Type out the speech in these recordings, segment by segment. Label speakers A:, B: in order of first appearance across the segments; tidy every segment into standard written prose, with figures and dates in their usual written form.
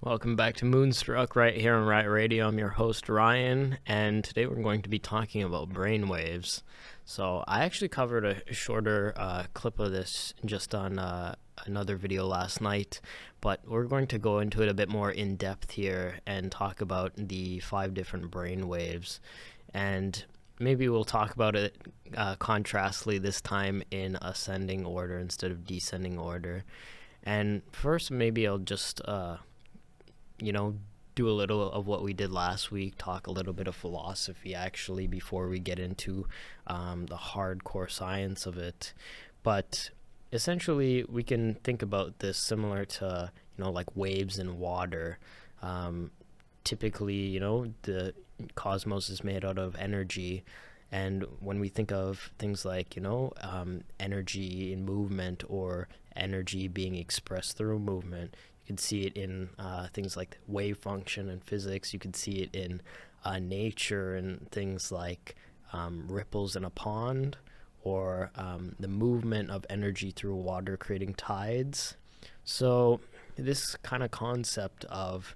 A: Welcome back to Moonstruck right here on Riot Radio. I'm your host Ryan, and today we're going to be talking about brainwaves. So I actually covered a shorter clip of this just on another video last night, but we're going to go into it a bit more in depth here and talk about the 5 different brainwaves, and maybe we'll talk about it contrastly this time in ascending order instead of descending order. And first, maybe I'll just do a little of what we did last week, talk a little bit of philosophy actually before we get into the hardcore science of it. But essentially, we can think about this similar to, like waves in water. Typically, the cosmos is made out of energy. And when we think of things like, energy in movement or energy being expressed through movement, you can see it in things like wave function in physics. You can see it in nature and things like ripples in a pond, or the movement of energy through water creating tides. So this kind of concept of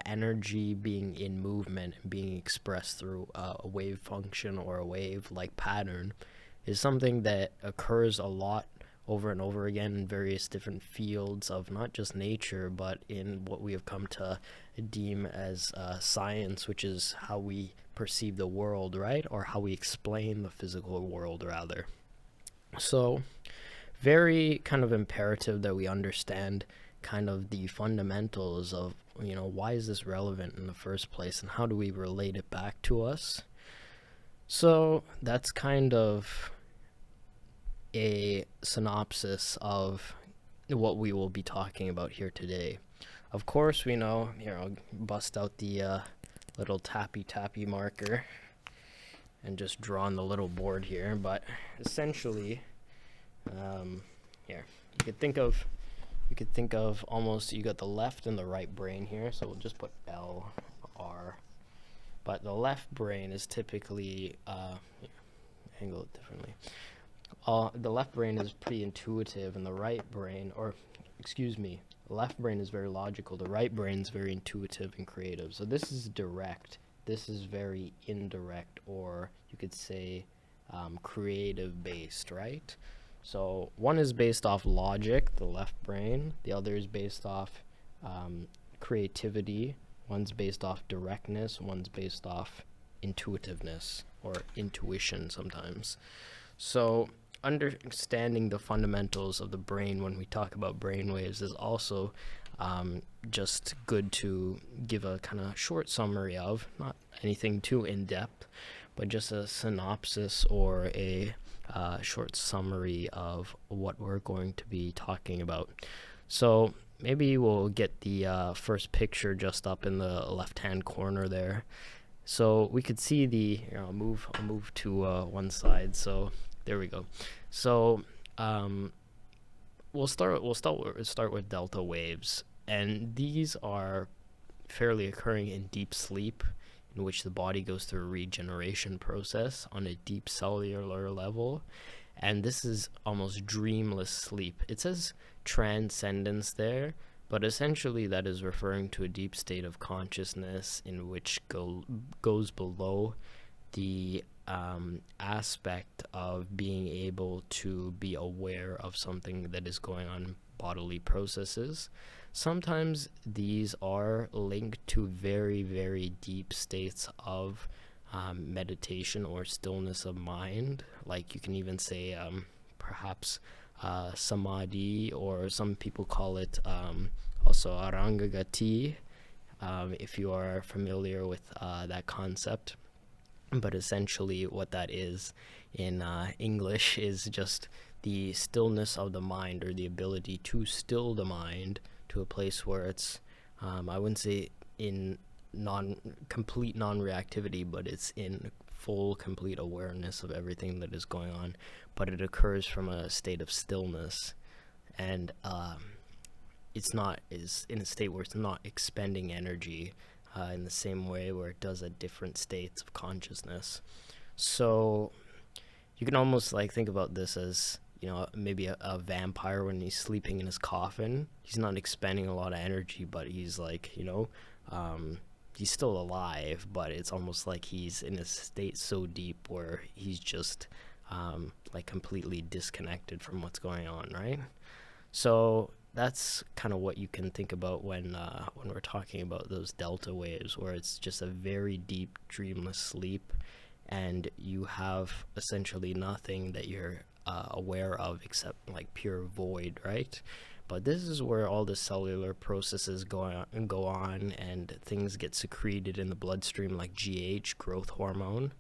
A: energy being in movement and being expressed through a wave function or a wave-like pattern is something that occurs a lot over and over again in various different fields of not just nature, but in what we have come to deem as science, which is how we perceive the world, right? Or how we explain the physical world, rather. So, very kind of imperative that we understand kind of the fundamentals of, why is this relevant in the first place, and how do we relate it back to us? So, that's kind of a synopsis of what we will be talking about here today. Of course, we know, here I'll bust out the little tappy marker and just draw on the little board here, but essentially, here, you could think of almost, you got the left and the right brain here, so we'll just put L, R, but the left brain is typically, angle it differently. The left brain is pretty intuitive, and the right brain, the left brain is very logical. The right brain is very intuitive and creative. So this is direct. This is very indirect, or you could say creative based, right? So one is based off logic, the left brain. The other is based off creativity. One's based off directness. One's based off intuitiveness, or intuition sometimes. So understanding the fundamentals of the brain when we talk about brainwaves is also just good to give a kind of short summary of, not anything too in-depth, but just a synopsis or a short summary of what we're going to be talking about. So maybe we'll get the first picture just up in the left-hand corner there. So we could see I'll move to one side. So there we go. So we'll start with delta waves, and these are fairly occurring in deep sleep, in which the body goes through a regeneration process on a deep cellular level, and this is almost dreamless sleep. It says transcendence there, but essentially that is referring to a deep state of consciousness in which goes below the aspect of being able to be aware of something that is going on in bodily processes. Sometimes these are linked to very, very deep states of meditation or stillness of mind. Like you can even say perhaps samadhi, or some people call it also arangagati, if you are familiar with that concept. But essentially what that is in English is just the stillness of the mind, or the ability to still the mind to a place where it's, I wouldn't say in complete non-reactivity, but it's in full, complete awareness of everything that is going on, but it occurs from a state of stillness, and is in a state where it's not expending energy in the same way where it does at different states of consciousness. So you can almost like think about this as maybe a vampire when he's sleeping in his coffin. He's not expending a lot of energy, but he's like, he's still alive, but it's almost like he's in a state so deep where he's just like completely disconnected from what's going on, right? So that's kind of what you can think about when we're talking about those delta waves, where it's just a very deep, dreamless sleep, and you have essentially nothing that you're aware of except like pure void, right? But this is where all the cellular processes go on, and things get secreted in the bloodstream like GH, growth hormone.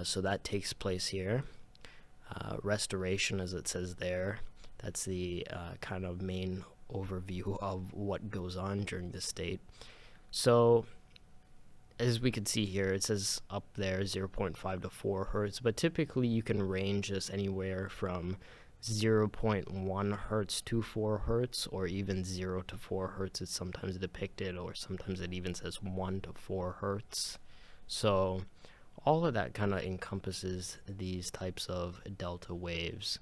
A: So that takes place here. Restoration, as it says there, that's the kind of main overview of what goes on during this state. So as we can see here, it says up there 0.5 to 4 hertz, but typically you can range this anywhere from 0.1 hertz to 4 hertz, or even 0 to 4 hertz is sometimes depicted, or sometimes it even says 1 to 4 hertz. So all of that kind of encompasses these types of delta waves.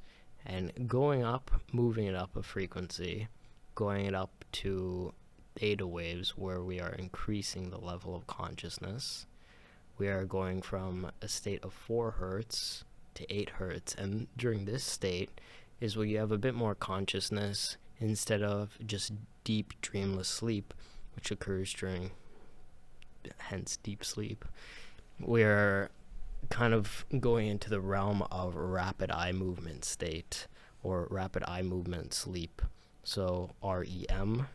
A: And going up, moving it up a frequency, going it up to theta waves, where we are increasing the level of consciousness. We are going from a state of 4 hertz to 8 hertz, and during this state is where you have a bit more consciousness instead of just deep dreamless sleep, which occurs during, hence, deep sleep. We're kind of going into the realm of rapid eye movement state, or rapid eye movement sleep. So REM,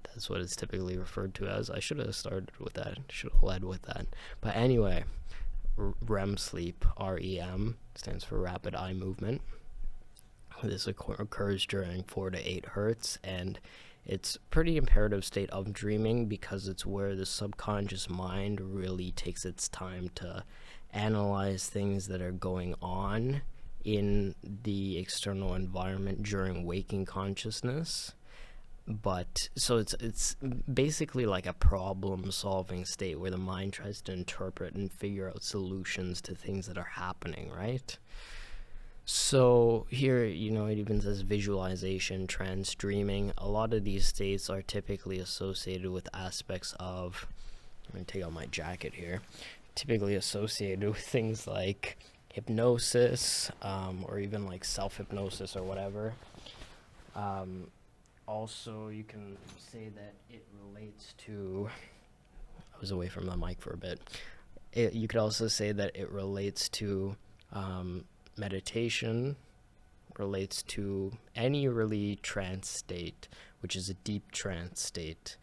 A: that's what it's typically referred to as. I should have started with that, should have led with that. But anyway, REM sleep, REM, stands for rapid eye movement. This occurs during 4 to 8 hertz, and it's pretty imperative state of dreaming because it's where the subconscious mind really takes its time to analyze things that are going on in the external environment during waking consciousness. But so it's basically like a problem solving state where the mind tries to interpret and figure out solutions to things that are happening, right? So here, it even says visualization, trance, dreaming. A lot of these states are typically associated with aspects of, I'm going to take out my jacket here, typically associated with things like hypnosis, or even like self-hypnosis or whatever. Also, you can say that it relates to, I was away from the mic for a bit. You could also say that it relates to meditation, relates to any really trance state, which is a deep trance state,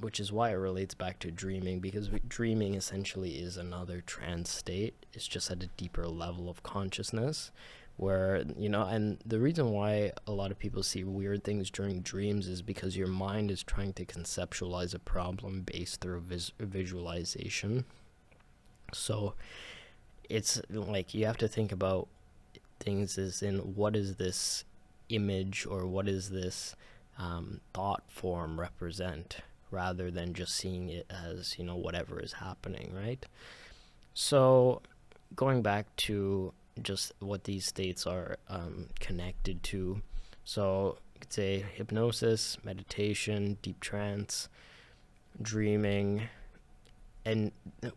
A: which is why it relates back to dreaming, because dreaming essentially is another trance state. It's just at a deeper level of consciousness, where, and the reason why a lot of people see weird things during dreams is because your mind is trying to conceptualize a problem based through visualization. So it's like you have to think about things as in, what is this image, or what is this thought form represent, rather than just seeing it as, whatever is happening, right? So going back to just what these states are connected to, so you could say hypnosis, meditation, deep trance, dreaming. And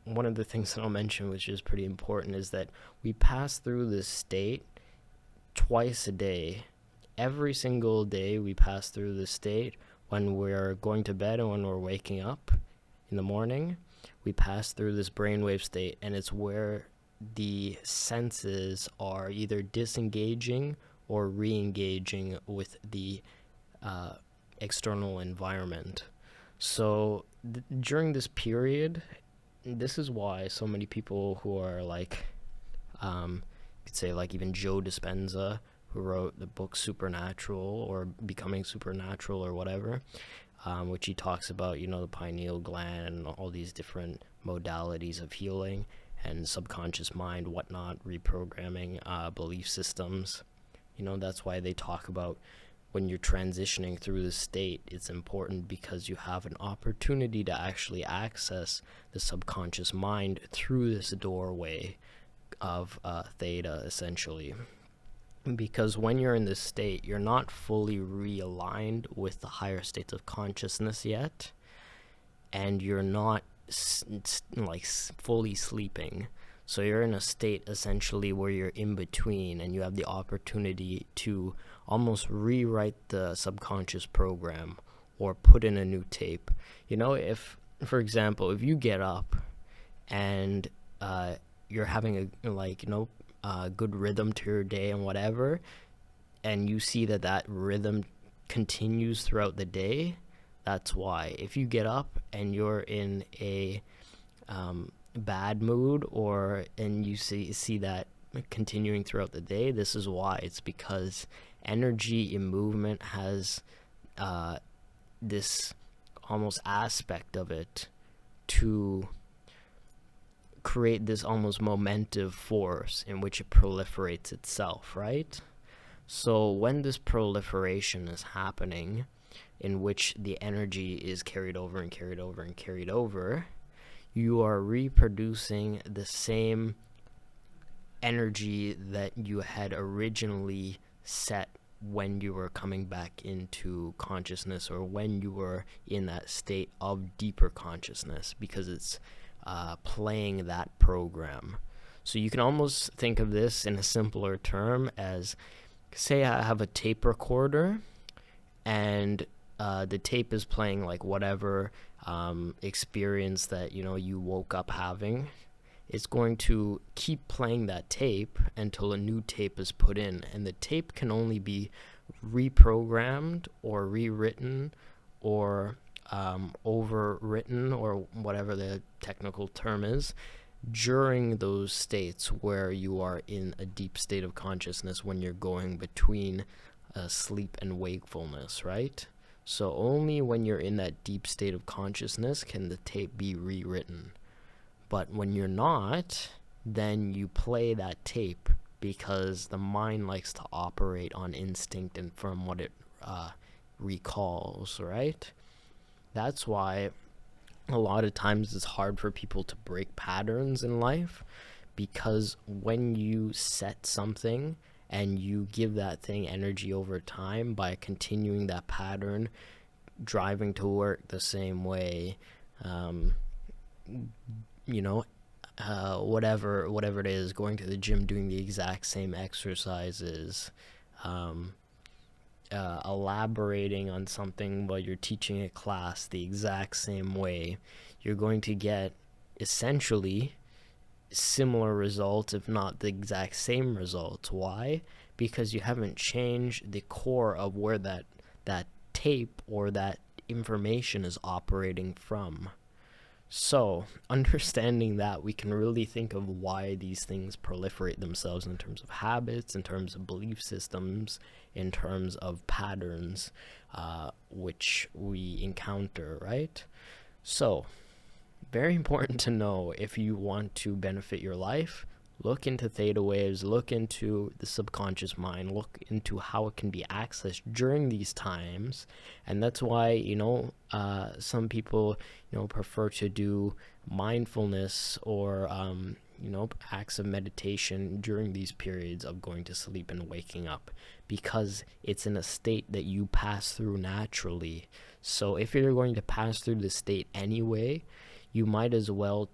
A: one of the things that I'll mention, which is pretty important, is that we pass through this state twice a day. Every single day we pass through this state. When we're going to bed and when we're waking up in the morning, we pass through this brainwave state, and it's where the senses are either disengaging or re-engaging with the external environment. So during this period, this is why so many people who are like, you could say like even Joe Dispenza, who wrote the book Supernatural or Becoming Supernatural or whatever, which he talks about, the pineal gland and all these different modalities of healing and subconscious mind, whatnot, reprogramming, belief systems. That's why they talk about when you're transitioning through the state, it's important because you have an opportunity to actually access the subconscious mind through this doorway of theta, essentially. because when you're in this state, you're not fully realigned with the higher states of consciousness yet, and you're not fully sleeping. So you're in a state essentially where you're in between, and you have the opportunity to almost rewrite the subconscious program or put in a new tape. If, for example, if you get up and you're having a good rhythm to your day and whatever, and you see that rhythm continues throughout the day, that's why. If you get up and you're in a bad mood, and you see that continuing throughout the day, this is why. It's because energy in movement has this almost aspect of it to create this almost momentum force in which it proliferates itself, right? So when this proliferation is happening, in which the energy is carried over and carried over and carried over, you are reproducing the same energy that you had originally set when you were coming back into consciousness, or when you were in that state of deeper consciousness, because it's playing that program. So you can almost think of this in a simpler term as, say I have a tape recorder, and the tape is playing like whatever experience that you woke up having. It's going to keep playing that tape until a new tape is put in, and the tape can only be reprogrammed or rewritten or overwritten, or whatever the technical term is, during those states where you are in a deep state of consciousness, when you're going between sleep and wakefulness, right? So only when you're in that deep state of consciousness can the tape be rewritten. But when you're not, then you play that tape, because the mind likes to operate on instinct and from what it recalls, right? That's why a lot of times it's hard for people to break patterns in life, because when you set something and you give that thing energy over time by continuing that pattern, driving to work the same way, whatever it is, going to the gym, doing the exact same exercises, elaborating on something while you're teaching a class the exact same way, you're going to get essentially similar results, if not the exact same results. Why? Because you haven't changed the core of where that tape or that information is operating from. So, understanding that, we can really think of why these things proliferate themselves in terms of habits, in terms of belief systems, in terms of patterns, which we encounter, right? So, very important to know, if you want to benefit your life, look into theta waves, look into the subconscious mind, look into how it can be accessed during these times. And that's why, some people, prefer to do mindfulness or, acts of meditation during these periods of going to sleep and waking up, because it's in a state that you pass through naturally. So if you're going to pass through the state anyway, you might as well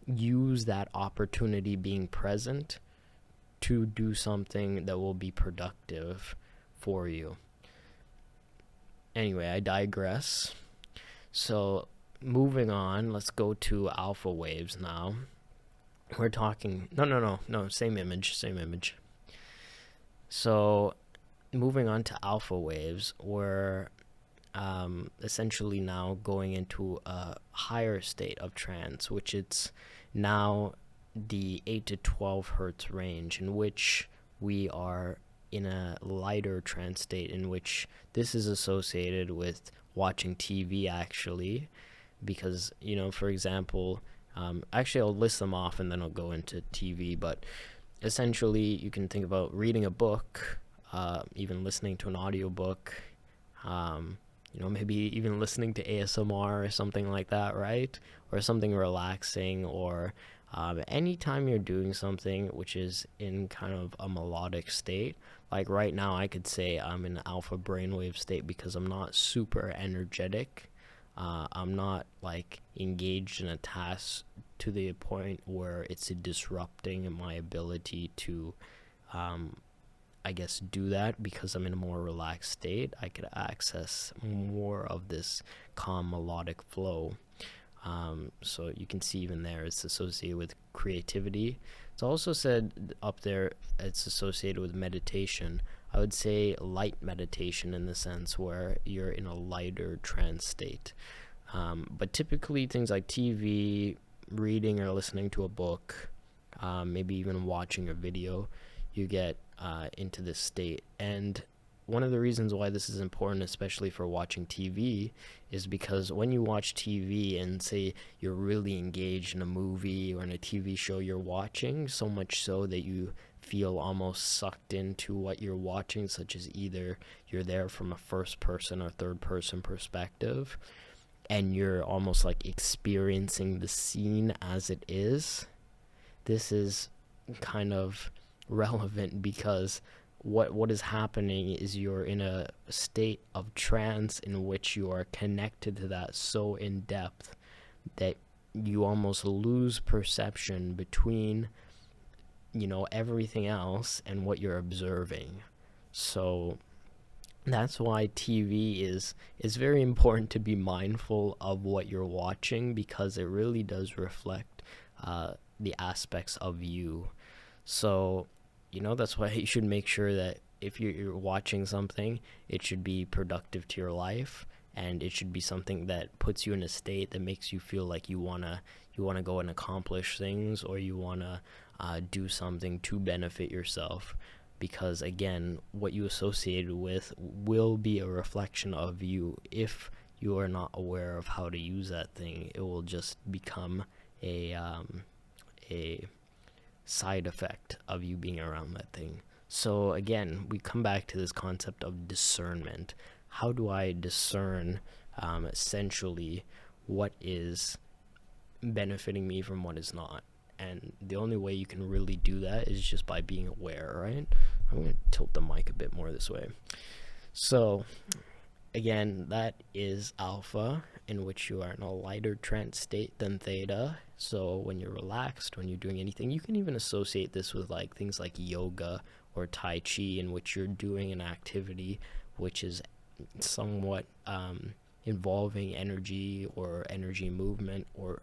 A: use that opportunity being present to do something that will be productive for you. Anyway, I digress. So moving on, let's go to alpha waves now. We're talking, no, same image. So moving on to alpha waves, we're essentially now going into a higher state of trance, which it's now the 8 to 12 hertz range, in which we are in a lighter trance state, in which this is associated with watching TV, actually, because, for example, actually I'll list them off and then I'll go into TV, but essentially you can think about reading a book, even listening to an audiobook, maybe even listening to ASMR or something like that, right? Or something relaxing, or Anytime you're doing something which is in kind of a melodic state, like right now I could say I'm in alpha brainwave state because I'm not super energetic. I'm not like engaged in a task to the point where it's disrupting my ability to, I guess, do that. Because I'm in a more relaxed state, I could access more of this calm melodic flow. So you can see even there it's associated with creativity. It's also said up there it's associated with meditation. I would say light meditation in the sense where you're in a lighter trance state. But typically things like TV, reading or listening to a book, maybe even watching a video, you get into this state. And one of the reasons why this is important, especially for watching TV, is because when you watch TV and say you're really engaged in a movie or in a TV show you're watching, so much so that you feel almost sucked into what you're watching, such as either you're there from a first person or third person perspective, and you're almost like experiencing the scene as it is. This is kind of relevant because what is happening is you're in a state of trance in which you are connected to that so in depth that you almost lose perception between, everything else and what you're observing. So that's why TV is very important to be mindful of what you're watching, because it really does reflect the aspects of you. So that's why you should make sure that if you're watching something, it should be productive to your life, and it should be something that puts you in a state that makes you feel like you wanna go and accomplish things, or you wanna do something to benefit yourself. Because again, what you associate with will be a reflection of you. If you are not aware of how to use that thing, it will just become a side effect of you being around that thing. So again, we come back to this concept of discernment. How do I discern essentially what is benefiting me from what is not? And the only way you can really do that is just by being aware, right? I'm going to tilt the mic a bit more this way. So again, that is alpha, in which you are in a lighter trance state than theta. So when you're relaxed, when you're doing anything, you can even associate this with like things like yoga or tai chi, in which you're doing an activity which is somewhat involving energy or energy movement, or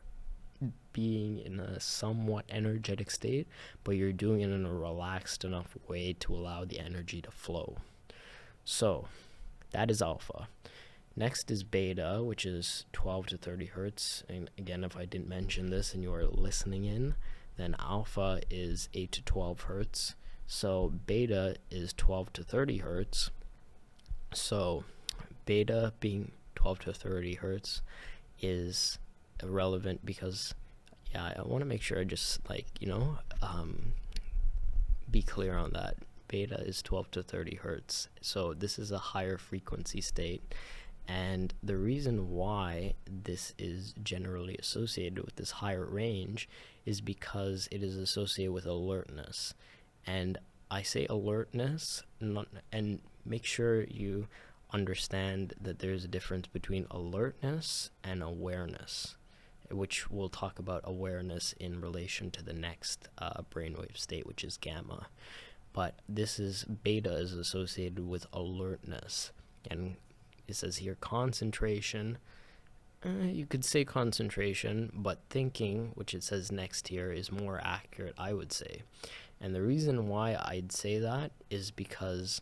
A: being in a somewhat energetic state, but you're doing it in a relaxed enough way to allow the energy to flow. So that is alpha. Next is beta, which is 12 to 30 hertz. And again, if I didn't mention this and you are listening in, then alpha is 8 to 12 hertz. So beta is 12 to 30 hertz. So beta being 12 to 30 hertz is irrelevant because, I want to make sure I just be clear on that. Beta is 12 to 30 hertz. So this is a higher frequency state. And the reason why this is generally associated with this higher range is because it is associated with alertness. And I say alertness, and make sure you understand that there's a difference between alertness and awareness, which we'll talk about awareness in relation to the next brainwave state, which is gamma. But beta is associated with alertness. And it says here concentration. You could say concentration, but thinking, which it says next here, is more accurate, I would say. And the reason why I'd say that is because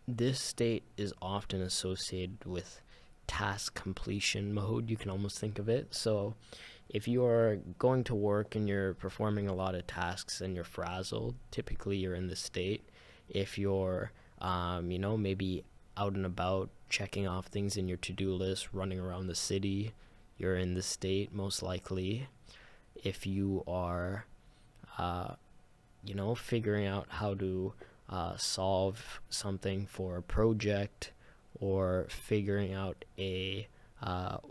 A: this state is often associated with task completion mode. You can almost think of it. So if you are going to work and you're performing a lot of tasks and you're frazzled, typically you're in this state. If you're, maybe out and about checking off things in your to-do list, running around the city, you're in this state most likely. If you are, figuring out how to solve something for a project, or figuring out a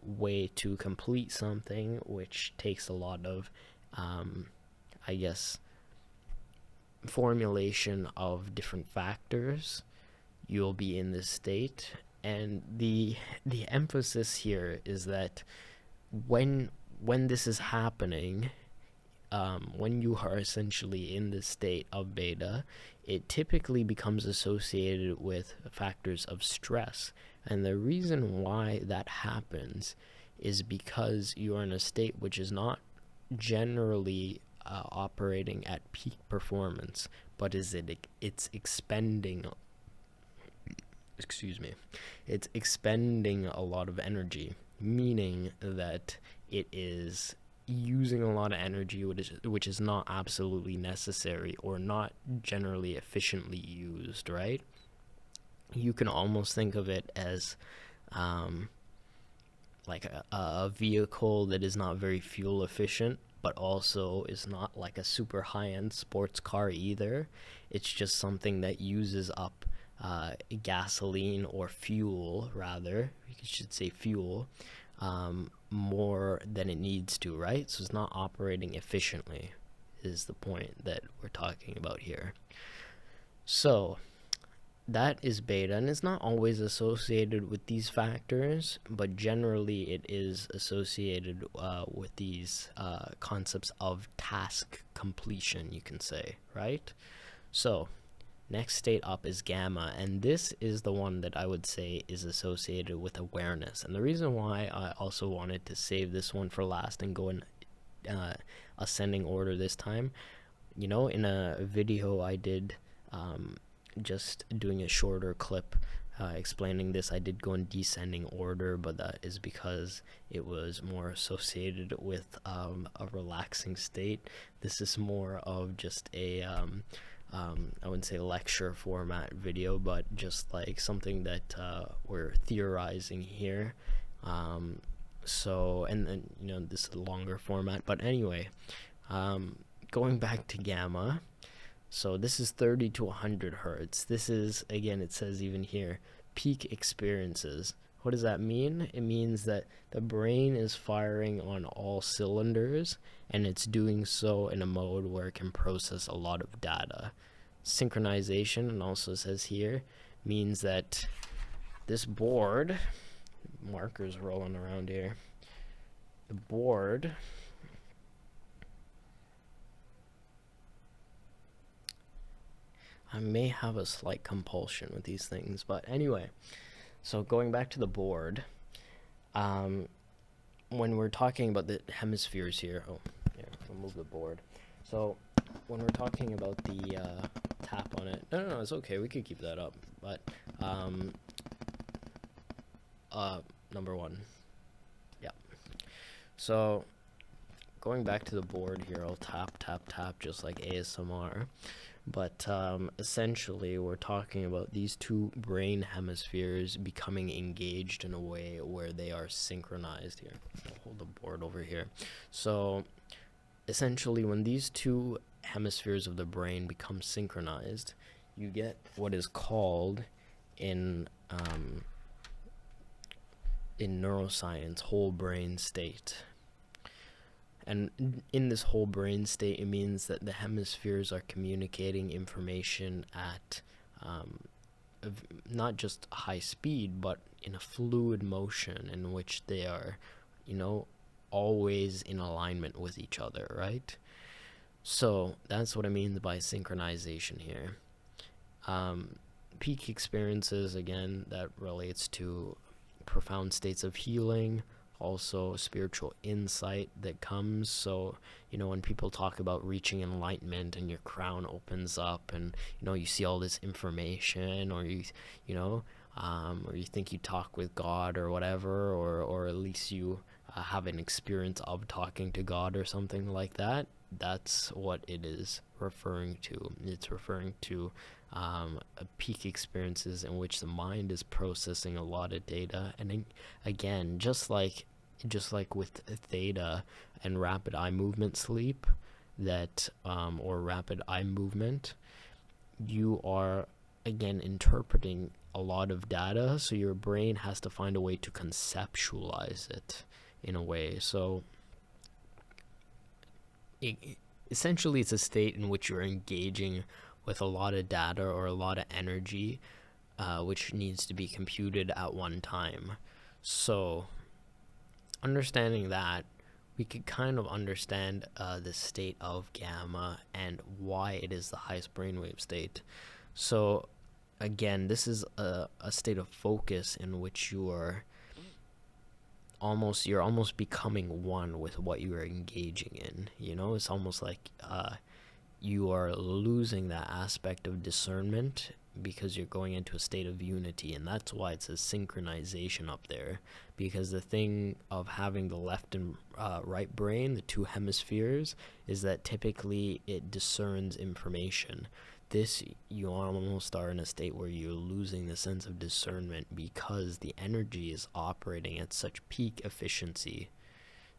A: way to complete something which takes a lot of I guess, formulation of different factors, you'll be in this state. And the emphasis here is that when this is happening, when you are essentially in this state of beta, it typically becomes associated with factors of stress. And the reason why that happens is because you are in a state which is not generally operating at peak performance, but it's expending, it's expending a lot of energy, meaning that it is using a lot of energy which is not absolutely necessary or not generally efficiently used, right? You can almost think of it as like a vehicle that is not very fuel efficient, but also is not like a super high-end sports car either. It's just something that uses up gasoline or fuel, rather, you should say fuel, more than it needs to, right? So it's not operating efficiently, is the point that we're talking about here. So that is beta, and it's not always associated with these factors, but generally it is associated with these concepts of task completion, you can say, right? So next state up is gamma, and this is the one that I would say is associated with awareness. And the reason why I also wanted to save this one for last and go in ascending order this time, you know, in a video I did just doing a shorter clip explaining this, I did go in descending order, but that is because it was more associated with a relaxing state. This is more of just a I wouldn't say lecture format video, but just like something that we're theorizing here. So, and then, you know, this is a longer format, but anyway, going back to gamma. So this is 30 to 100 hertz. This is, again, it says even here, peak experiences. What does that mean? It means that the brain is firing on all cylinders, and it's doing so in a mode where it can process a lot of data. Synchronization, and also says here, means that this board, markers rolling around here, the board I may have a slight compulsion with these things, but anyway, so going back to the board, when we're talking about the hemispheres here, I'll move the board. So when we're talking about the tap on it, no, it's okay, we could keep that up, but number one, yeah. So going back to the board here, I'll tap, tap, tap, just like ASMR. But essentially, we're talking about these two brain hemispheres becoming engaged in a way where they are synchronized here. I'll hold the board over here. So essentially, when these two hemispheres of the brain become synchronized, you get what is called in neuroscience whole brain state. And in this whole brain state, it means that the hemispheres are communicating information at not just high speed, but in a fluid motion in which they are, you know, always in alignment with each other, right? So that's what I mean by synchronization here. Peak experiences, again, that relates to profound states of healing, also spiritual insight that comes. So, you know, when people talk about reaching enlightenment and your crown opens up and, you know, you see all this information, or you know, or you think you talk with God or whatever, or at least you have an experience of talking to God or something like that, that's what it is referring to. It's referring to peak experiences in which the mind is processing a lot of data. And again, just like with theta and rapid eye movement sleep, that or rapid eye movement, you are again interpreting a lot of data, so your brain has to find a way to conceptualize it in a way. So essentially it's a state in which you're engaging with a lot of data or a lot of energy, which needs to be computed at one time. So understanding that, we could kind of understand the state of gamma and why it is the highest brainwave state. So again, this is a state of focus in which you're almost becoming one with what you are engaging in. It's almost like you are losing that aspect of discernment because you're going into a state of unity, and that's why it says synchronization up there, because the thing of having the left and right brain, the two hemispheres, is that typically it discerns information. This, you almost are in a state where you're losing the sense of discernment because the energy is operating at such peak efficiency.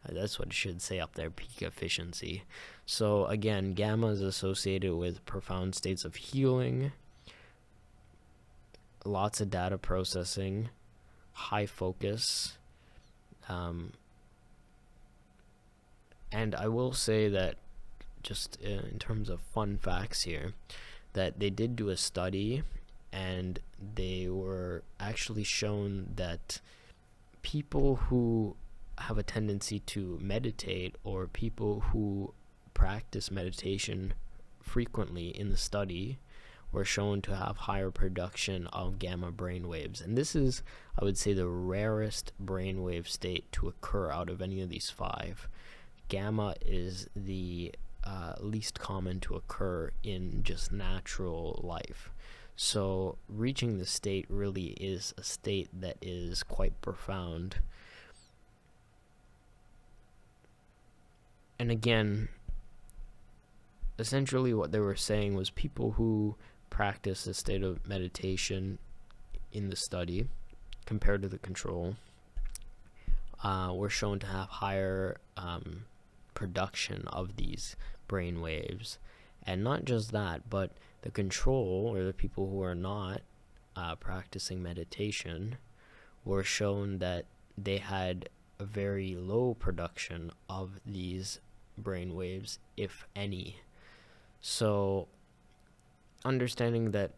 A: That's what it should say up there, peak efficiency. So again, gamma is associated with profound states of healing, lots of data processing, high focus. And I will say that, just in terms of fun facts here, that they did do a study, and they were actually shown that people who have a tendency to meditate, or people who practice meditation frequently in the study, were shown to have higher production of gamma brainwaves. And this is, I would say, the rarest brainwave state to occur out of any of these five. Gamma is the least common to occur in just natural life. So reaching the state really is a state that is quite profound. And again, essentially what they were saying was people who practice a state of meditation in the study compared to the control were shown to have higher production of these brain waves. And not just that, but the control, or the people who are not practicing meditation, were shown that they had a very low production of these brain waves, if any. So understanding that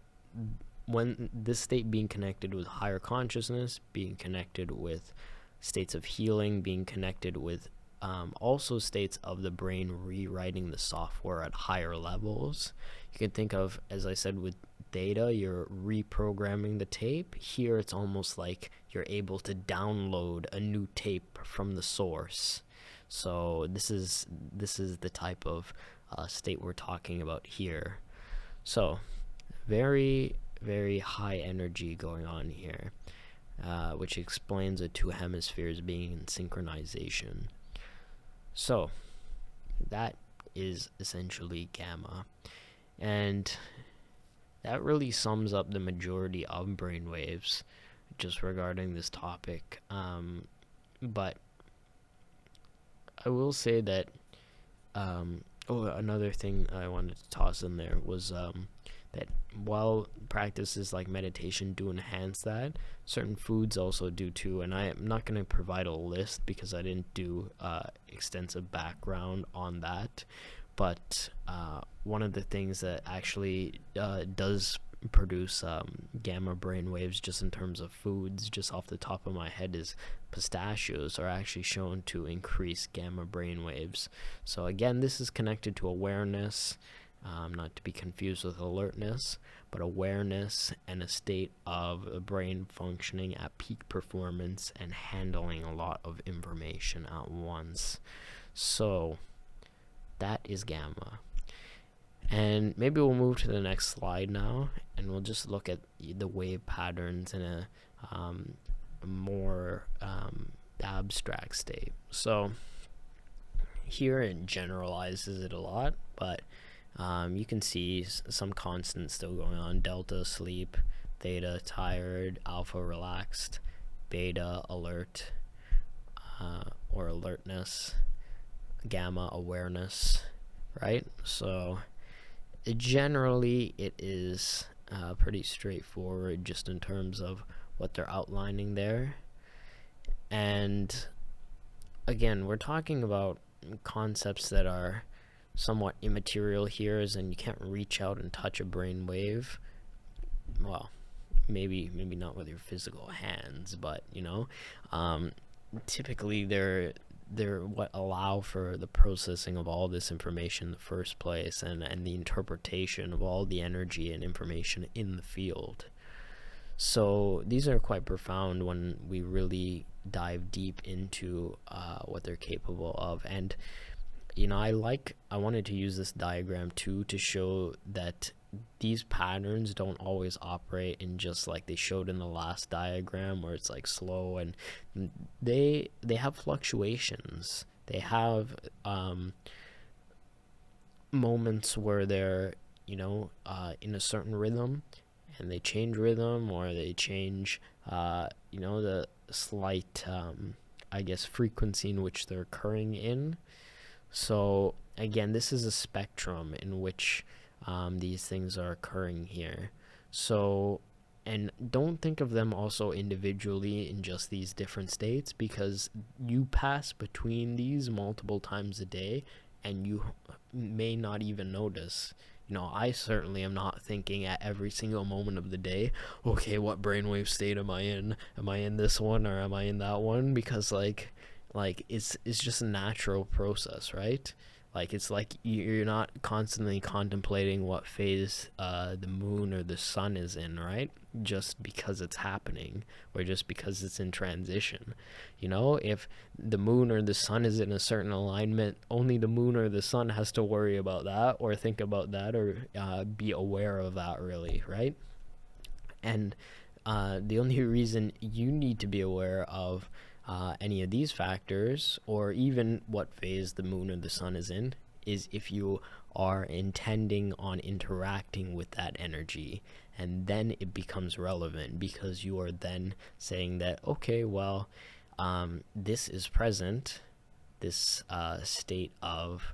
A: when this state being connected with higher consciousness, being connected with states of healing, being connected with also states of the brain rewriting the software at higher levels. You can think of, as I said, with Theta, you're reprogramming the tape. Here it's almost like you're able to download a new tape from the source. So this is the type of state we're talking about here. So very, very high energy going on here, which explains the two hemispheres being in synchronization. So that is essentially gamma, and that really sums up the majority of brainwaves just regarding this topic. But I will say that another thing I wanted to toss in there was that while practices like meditation do enhance that, certain foods also do too. And I am not going to provide a list because I didn't do extensive background on that. But one of the things that actually does produce gamma brain waves, just in terms of foods, just off the top of my head, is pistachios are actually shown to increase gamma brain waves. So again, this is connected to awareness, not to be confused with alertness, but awareness and a state of the brain functioning at peak performance and handling a lot of information at once. So that is gamma. And maybe we'll move to the next slide now, and we'll just look at the wave patterns in a more abstract state. So here it generalizes it a lot, but you can see some constants still going on. Delta, sleep; theta, tired; alpha, relaxed; beta, alert or alertness; gamma, awareness, right? So generally it is pretty straightforward just in terms of what they're outlining there. And again, we're talking about concepts that are somewhat immaterial here is, and you can't reach out and touch a brain wave. Well, maybe not with your physical hands, but typically they're what allow for the processing of all this information in the first place, and the interpretation of all the energy and information in the field. So these are quite profound when we really dive deep into what they're capable of. And I wanted to use this diagram too to show that these patterns don't always operate in just like they showed in the last diagram, where it's like slow, and they have fluctuations. They have moments where they're in a certain rhythm, and they change rhythm, or they change the slight I guess frequency in which they're occurring in. So again, this is a spectrum in which these things are occurring here. So, and don't think of them also individually in just these different states, because you pass between these multiple times a day and you may not even notice. I certainly am not thinking at every single moment of the day, okay, what brainwave state am I in? Am I in this one or am I in that one? Because like it's just a natural process, right? Like it's like you're not constantly contemplating what phase the moon or the sun is in, right? Just because it's happening, or just because it's in transition. If the moon or the sun is in a certain alignment, only the moon or the sun has to worry about that, or think about that, or be aware of that, really, right? And the only reason you need to be aware of any of these factors, or even what phase the moon or the sun is in, is if you are intending on interacting with that energy, and then it becomes relevant, because you are then saying that, okay, well, this is present, this state of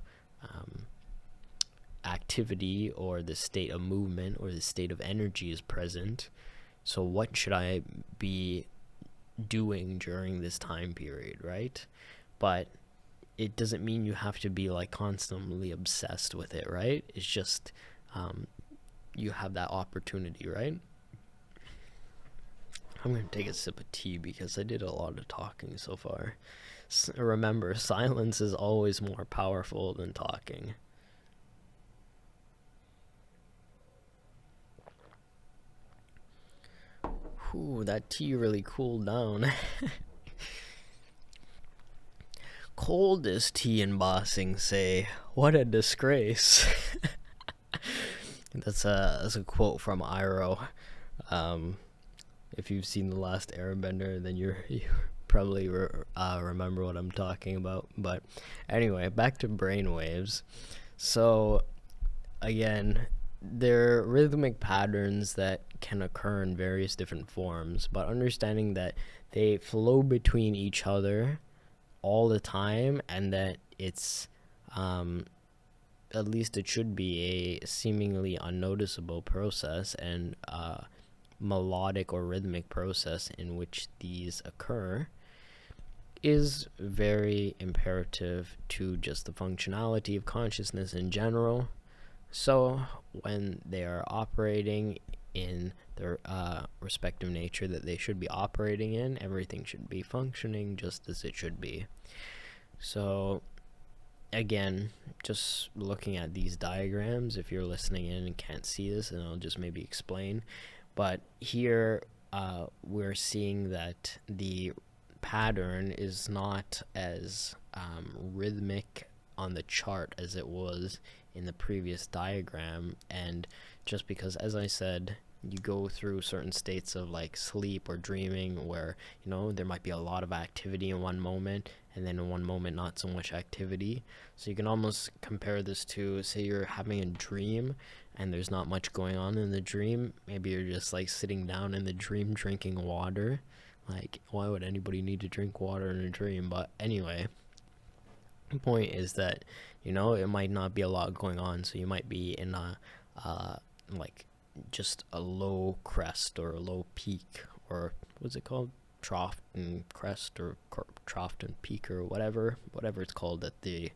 A: activity, or the state of movement, or the state of energy is present, so what should I be doing during this time period, right? But it doesn't mean you have to be like constantly obsessed with it, right? It's just you have that opportunity, right? I'm gonna take a sip of tea because I did a lot of talking so far. Remember, silence is always more powerful than talking. Ooh, that tea really cooled down. Coldest tea in Bossing say, "What a disgrace." That's a quote from Iroh. If you've seen The Last Airbender, then you probably remember what I'm talking about. But anyway, back to brainwaves. So again, they're rhythmic patterns that can occur in various different forms, but understanding that they flow between each other all the time, and that it's at least it should be a seemingly unnoticeable process, and melodic or rhythmic process in which these occur, is very imperative to just the functionality of consciousness in general. So when they are operating in their respective nature that they should be operating in, everything should be functioning just as it should be. So again, just looking at these diagrams, if you're listening in and can't see this, and I'll just maybe explain, but here we're seeing that the pattern is not as rhythmic on the chart as it was in the previous diagram. And just because, as I said, you go through certain states of like sleep or dreaming where there might be a lot of activity in one moment, and then in one moment not so much activity. So you can almost compare this to, say you're having a dream and there's not much going on in the dream. Maybe you're just like sitting down in the dream drinking water. Like, why would anybody need to drink water in a dream? But anyway, the point is that it might not be a lot going on, so you might be in a like just a low crest or a low peak, or what's it called, trough and crest, or trough and peak, or whatever it's called at the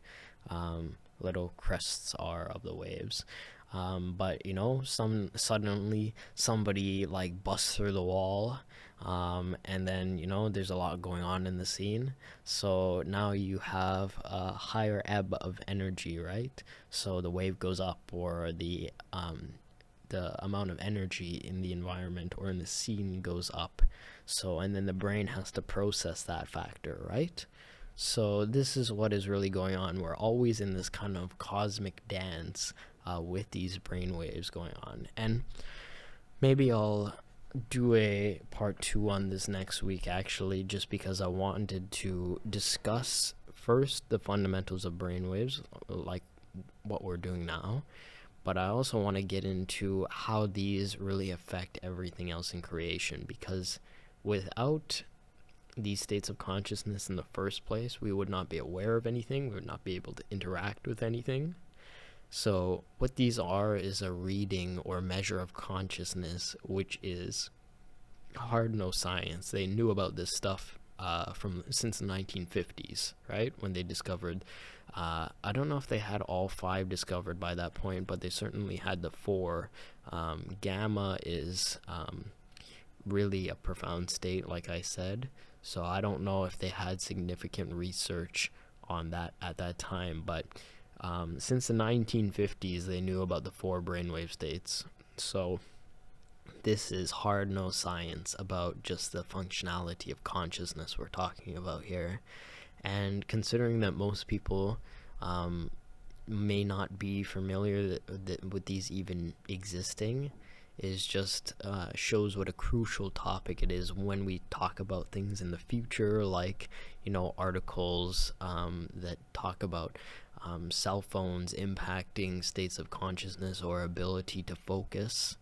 A: little crests are of the waves. But you know, suddenly somebody like busts through the wall, and then you know there's a lot going on in the scene. So now you have a higher ebb of energy, right? So the wave goes up, or the amount of energy in the environment or in the scene goes up. So, and then the brain has to process that factor, right? So this is what is really going on. We're always in this kind of cosmic dance with these brain waves going on. And maybe I'll do a part 2 on this next week, actually, just because I wanted to discuss first the fundamentals of brainwaves, like what we're doing now, but I also want to get into how these really affect everything else in creation, because without these states of consciousness in the first place, we would not be aware of anything, we would not be able to interact with anything. So what these are is a reading or measure of consciousness, which is hard no science. They knew about this stuff since the 1950s, right? When they discovered, I don't know if they had all 5 discovered by that point, but they certainly had the 4. Gamma is really a profound state, like I said. So I don't know if they had significant research on that at that time, but since the 1950s, they knew about the 4 brainwave states. So this is hard no science about just the functionality of consciousness we're talking about here. And considering that most people may not be familiar with these even existing, is just shows what a crucial topic it is when we talk about things in the future, like, you know, articles that talk about cell phones impacting states of consciousness or ability to focus.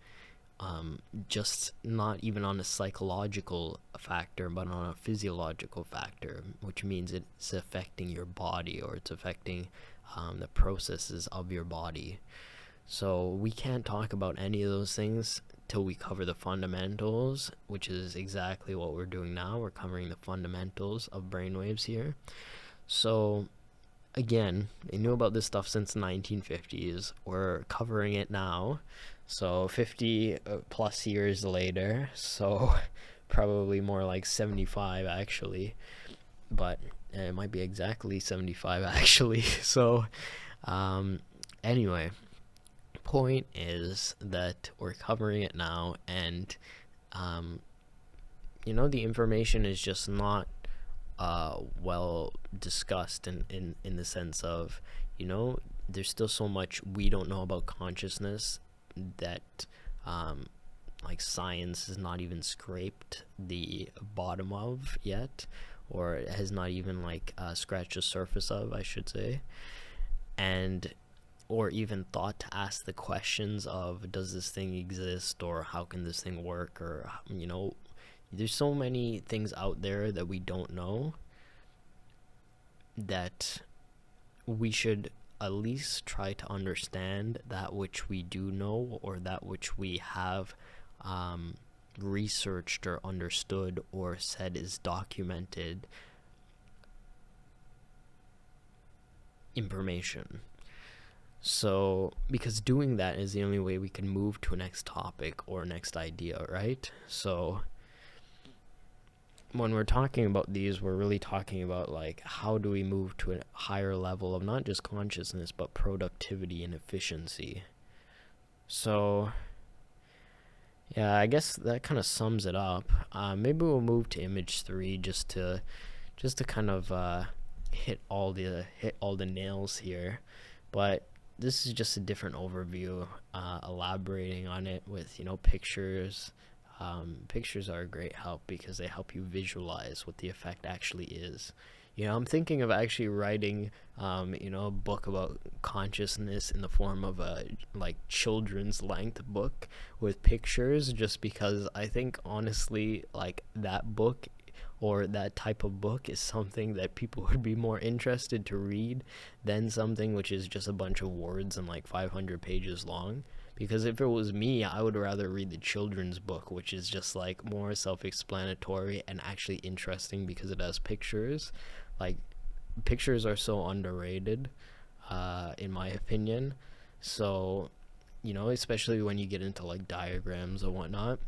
A: Just not even on a psychological factor, but on a physiological factor, which means it's affecting your body, or it's affecting the processes of your body. So we can't talk about any of those things till we cover the fundamentals, which is exactly what we're doing now. We're covering the fundamentals of brainwaves here. So again, they knew about this stuff since the 1950s. We're covering it now. So 50 plus years later, so probably more like 75 actually, but it might be exactly 75 actually. So anyway, point is that we're covering it now, and you know, the information is just not well discussed in the sense of, you know, there's still so much we don't know about consciousness that like science has not even scraped the bottom of yet, or it has not even like scratched the surface of, I should say, and or even thought to ask the questions of, does this thing exist, or how can this thing work, or, you know, there's so many things out there that we don't know, that we should at least try to understand that which we do know, or that which we have researched or understood or said is documented information. So, because doing that is the only way we can move to a next topic or next idea, right? So when we're talking about these, we're really talking about, like, how do we move to a higher level of not just consciousness, but productivity and efficiency. So yeah, I guess that kind of sums it up. Maybe we'll move to image 3 just to kind of hit all the nails here. But this is just a different overview, elaborating on it with, you know, pictures. Pictures are a great help because they help you visualize what the effect actually is. You know, I'm thinking of actually writing, you know, a book about consciousness in the form of a, like, children's length book with pictures, just because I think, honestly, like, that book or that type of book is something that people would be more interested to read than something which is just a bunch of words and like 500 pages long. Because if it was me, I would rather read the children's book, which is just like more self-explanatory and actually interesting because it has pictures. Like, pictures are so underrated. in my opinion. So, especially when you get into like diagrams or whatnot.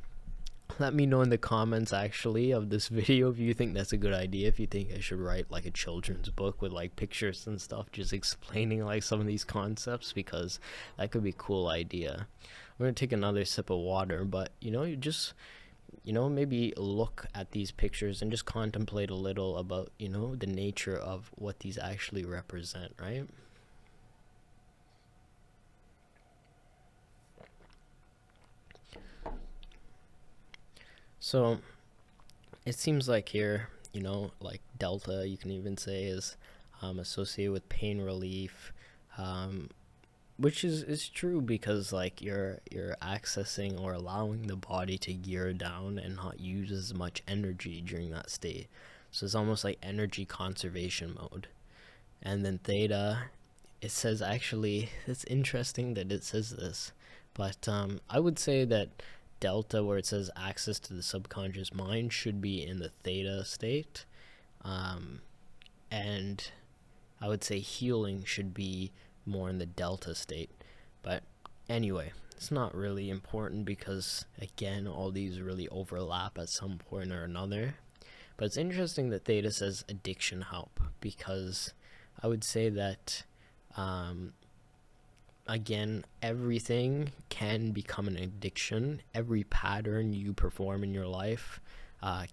A: Let me know in the comments actually of this video if you think that's a good idea, if you think I should write like a children's book with like pictures and stuff just explaining like some of these concepts, because that could be a cool idea. We're gonna take another sip of water, but you just maybe look at these pictures and just contemplate a little about the nature of what these actually represent, right? So it seems like here, like delta, you can even say, is associated with pain relief, um, which is true, because like you're accessing or allowing the body to gear down and not use as much energy during that state. So it's almost like energy conservation mode. And then theta, it says, actually, it's interesting that it says this, but I would say that delta, where it says access to the subconscious mind, should be in the theta state, and I would say healing should be more in the delta state. But anyway, it's not really important, because again, all these really overlap at some point or another. But it's interesting that theta says addiction help, because I would say that again, everything can become an addiction. Every pattern you perform in your life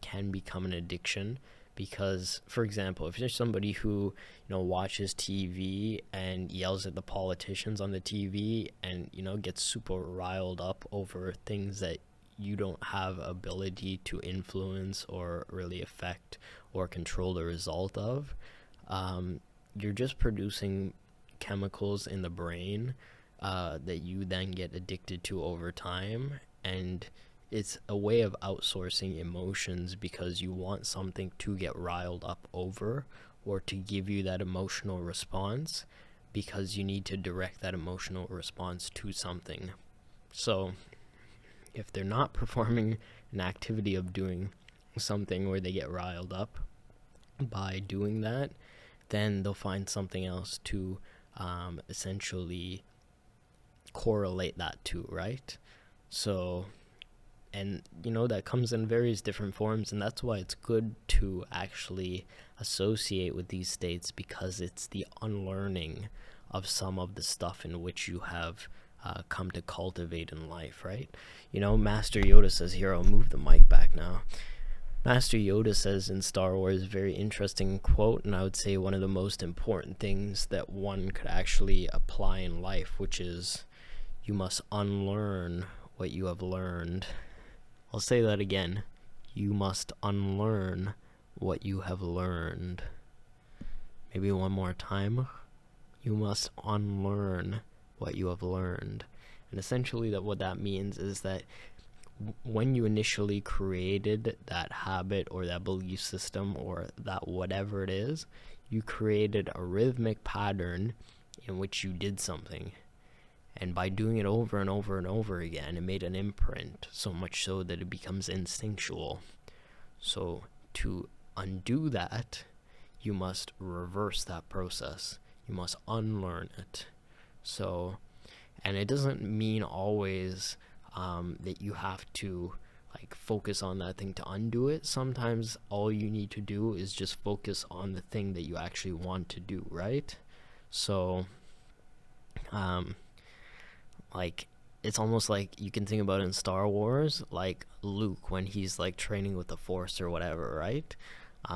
A: can become an addiction. Because, for example, if you're somebody who watches TV and yells at the politicians on the TV, and gets super riled up over things that you don't have ability to influence or really affect or control the result of, you're just producing chemicals in the brain that you then get addicted to over time. And it's a way of outsourcing emotions, because you want something to get riled up over, or to give you that emotional response, because you need to direct that emotional response to something. So if they're not performing an activity of doing something where they get riled up by doing that, then they'll find something else to essentially correlate that to, right? So, and that comes in various different forms, and that's why it's good to actually associate with these states, because it's the unlearning of some of the stuff in which you have come to cultivate in life, right? Master Yoda says here, I'll move the mic back now. Master Yoda says in Star Wars, very interesting quote, and I would say one of the most important things that one could actually apply in life, which is, you must unlearn what you have learned. I'll say that again. You must unlearn what you have learned. Maybe one more time. You must unlearn what you have learned. And essentially what that means is that when you initially created that habit or that belief system or that whatever it is, you created a rhythmic pattern in which you did something. And by doing it over and over and over again, it made an imprint, so much so that it becomes instinctual. So to undo that, you must reverse that process. You must unlearn it. So, and it doesn't mean always that you have to like focus on that thing to undo it. Sometimes all you need to do is just focus on the thing that you actually want to do, right? So like it's almost like you can think about it in Star Wars, like Luke when he's like training with the Force or whatever, right?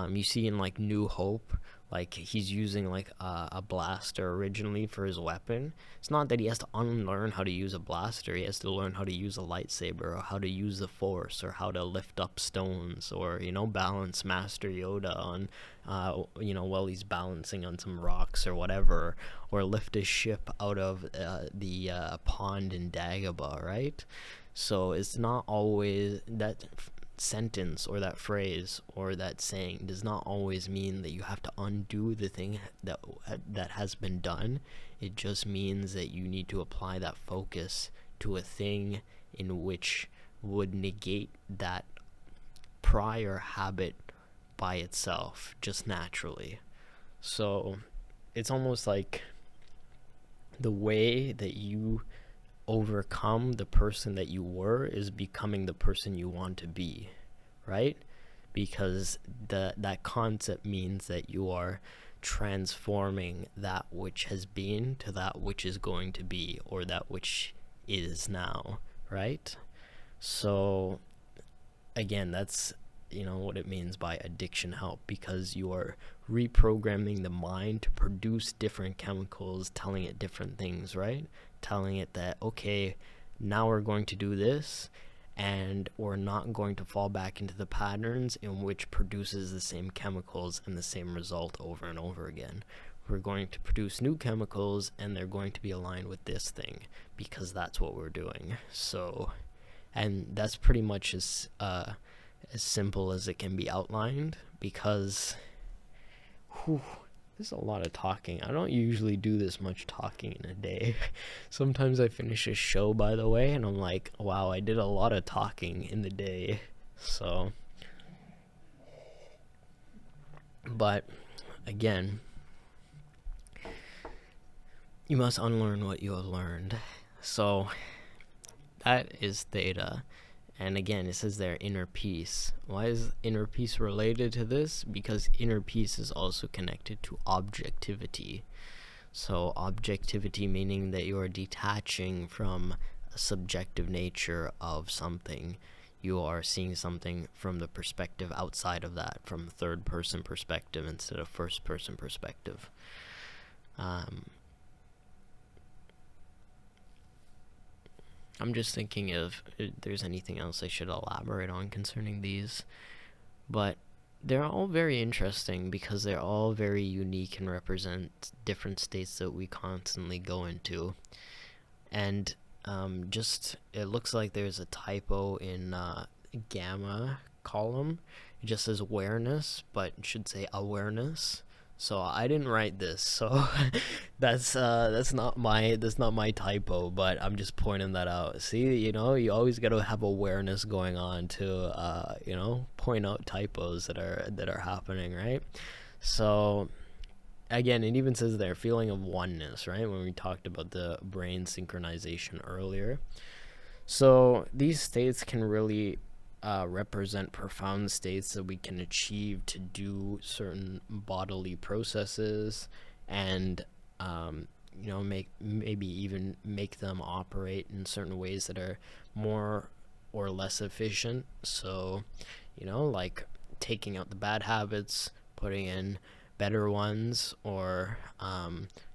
A: You see in like New Hope, like he's using like a blaster originally for his weapon. It's not that he has to unlearn how to use a blaster. He has to learn how to use a lightsaber, or how to use the Force, or how to lift up stones, or balance Master Yoda on while he's balancing on some rocks or whatever, or lift his ship out of the pond in Dagobah, right? So it's not always that sentence or that phrase or that saying does not always mean that you have to undo the thing that has been done. It just means that you need to apply that focus to a thing in which would negate that prior habit by itself, just naturally. So it's almost like the way that you overcome the person that you were is becoming the person you want to be, right? Because that concept means that you are transforming that which has been to that which is going to be, or that which is now, right? So again, that's what it means by addiction help, because you are reprogramming the mind to produce different chemicals, telling it different things, right? Telling it that, okay, now we're going to do this, and we're not going to fall back into the patterns in which produces the same chemicals and the same result over and over again. We're going to produce new chemicals, and they're going to be aligned with this thing, because that's what we're doing. So, and that's pretty much as simple as it can be outlined, because there's a lot of talking. I don't usually do this much talking in a day. Sometimes I finish a show, by the way, and I'm like, wow, I did a lot of talking in the day. So, but again, you must unlearn what you have learned. So that is Theta. And again, it says there, inner peace. Why is inner peace related to this? Because inner peace is also connected to objectivity. So objectivity meaning that you are detaching from a subjective nature of something. You are seeing something from the perspective outside of that, from third person perspective instead of first person perspective. I'm just thinking if there's anything else I should elaborate on concerning these. But they're all very interesting because they're all very unique and represent different states that we constantly go into. And it looks like there's a typo in gamma column. It just says awareness, but it should say awareness. So I didn't write this, so that's not my typo, but I'm just pointing that out. See, you always got to have awareness going on to point out typos that are happening, right? So again, it even says there, feeling of oneness, right? When we talked about the brain synchronization earlier. So these states can really represent profound states that we can achieve to do certain bodily processes, and maybe even make them operate in certain ways that are more or less efficient. So like taking out the bad habits, putting in better ones, or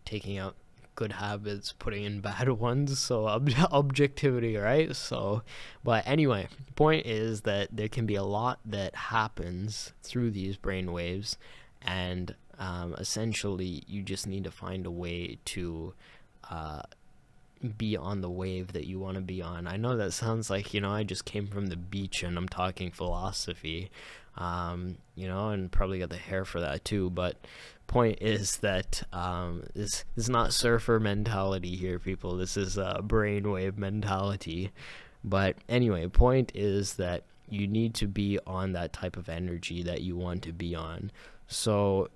A: taking out good habits, putting in bad ones. So objectivity, right? So, but anyway, the point is that there can be a lot that happens through these brain waves, and essentially you just need to find a way to be on the wave that you want to be on. I know that sounds like I just came from the beach and I'm talking philosophy, and probably got the hair for that too, but point is that this is not surfer mentality here, people. This is brainwave mentality. But anyway, point is that you need to be on that type of energy that you want to be on. So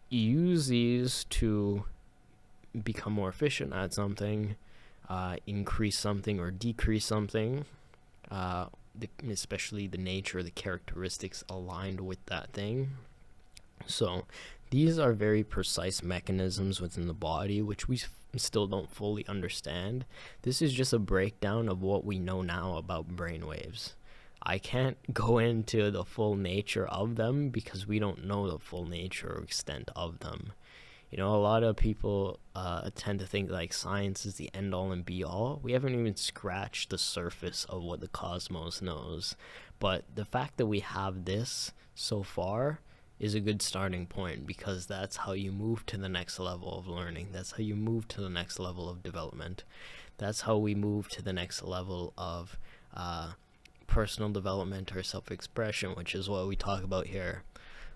A: use these to become more efficient at something, increase something or decrease something, especially the nature, the characteristics aligned with that thing. So these are very precise mechanisms within the body, which we still don't fully understand. This is just a breakdown of what we know now about brainwaves. I can't go into the full nature of them because we don't know the full nature or extent of them. A lot of people tend to think like science is the end all and be all. We haven't even scratched the surface of what the cosmos knows. But the fact that we have this so far is a good starting point, because that's how you move to the next level of learning. That's how you move to the next level of development. That's how we move to the next level of personal development or self-expression, which is what we talk about here.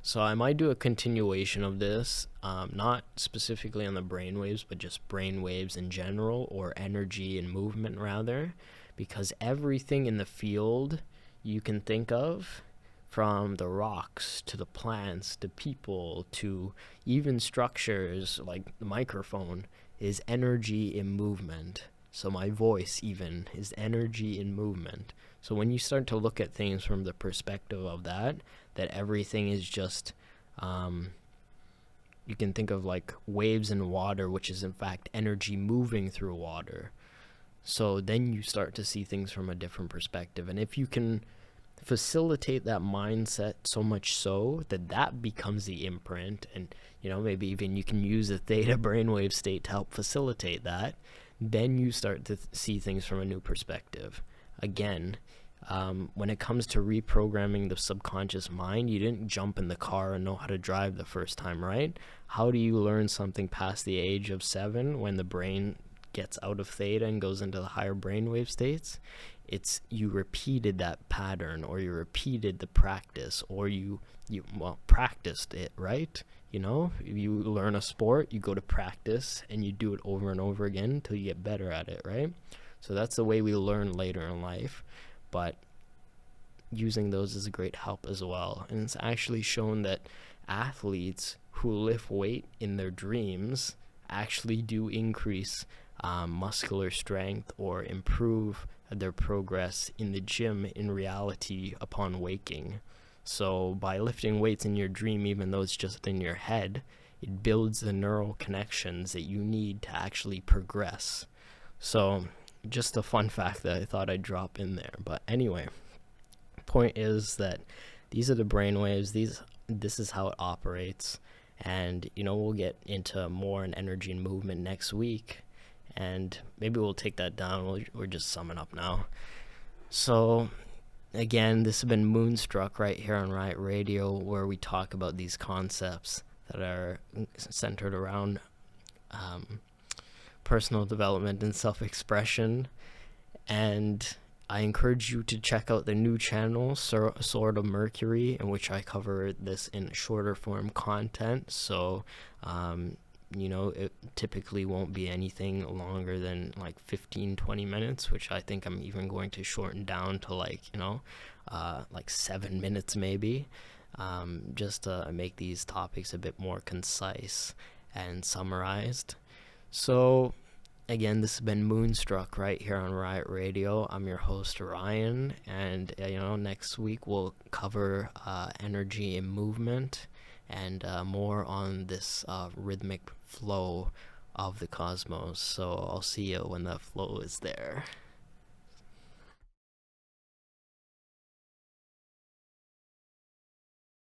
A: So I might do a continuation of this, not specifically on the brainwaves, but just brainwaves in general, or energy and movement rather, because everything in the field you can think of, from the rocks to the plants to people to even structures like the microphone, is energy in movement. So my voice even is energy in movement. So when you start to look at things from the perspective of that everything is just, you can think of like waves in water, which is in fact energy moving through water. So then you start to see things from a different perspective. And if you can facilitate that mindset so much so that becomes the imprint, and maybe even you can use a theta brainwave state to help facilitate that, then you start to see things from a new perspective. Again, when it comes to reprogramming the subconscious mind, you didn't jump in the car and know how to drive the first time, right? How do you learn something past the age of 7 when the brain gets out of theta and goes into the higher brainwave states? It's you repeated that pattern, or you repeated the practice, or you practiced it, right? You learn a sport, you go to practice, and you do it over and over again until you get better at it, right? So that's the way we learn later in life, but using those is a great help as well. And it's actually shown that athletes who lift weight in their dreams actually do increase muscular strength or improve their progress in the gym in reality upon waking. So by lifting weights in your dream, even though it's just in your head, it builds the neural connections that you need to actually progress. So just a fun fact that I thought I'd drop in there. But anyway, point is that these are the brainwaves. This is how it operates. And, we'll get into more in energy and movement next week. And maybe we'll take that down. We're just summing up now. So again, this has been Moonstruck right here on Riot Radio, where we talk about these concepts that are centered around personal development and self-expression. And I encourage you to check out the new channel, Sword of Mercury, in which I cover this in shorter form content. So it typically won't be anything longer than like 15-20 minutes, which I think I'm even going to shorten down to like 7 minutes maybe, just to make these topics a bit more concise and summarized. So again, this has been Moonstruck right here on Riot Radio. I'm your host, Ryan, and next week we'll cover energy and movement, and more on this rhythmic flow of the cosmos. So I'll see you when the flow is there.